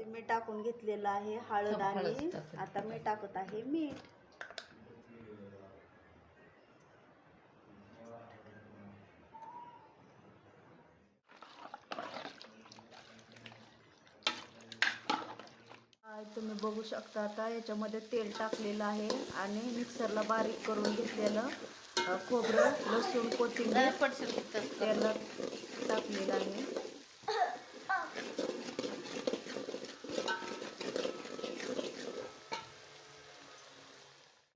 मी टाकून घेतलेलं आहे हळद आणि आता मी टाकत आहे मीठ. तुम्ही बघू शकता आता याच्यामध्ये तेल टाकलेलं आहे आणि मिक्सरला बारीक करून घेतलेलं खोबरं, लसूण, कोथिंबीर तेलात टाकलेलं आहे.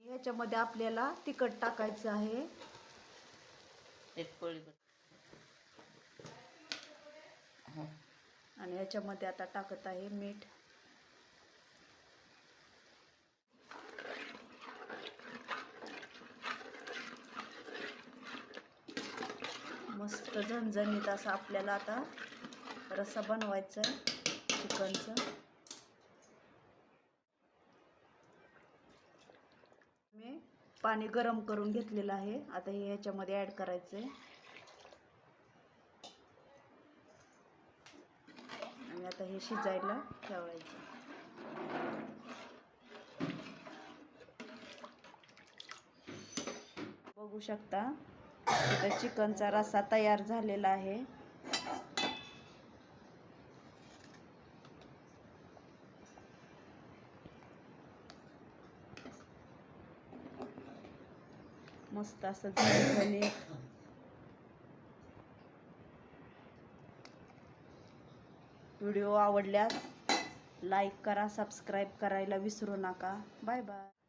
याच्यामध्ये आपल्याला तिखट टाकायचं आहे. आणि याच्यामध्ये आता टाकत आहे मीठ. मस्त झणझणीत असा आपल्याला आता रस्सा बनवायचा आहे चिकनचा. मी पाणी गरम करून घेतलेलं आहे. आता हे ह्याच्यामध्ये ॲड करायचं आहे आणि आता हे शिजायला ठेवायचं. बघू शकता इथं चिकनचा रस्सा तयार झालेला आहे. मस्त असं झणझणीत. व्हिडिओ आवडल्यास लाईक करा, सबस्क्राईब करायला विसरू नका. Bye bye.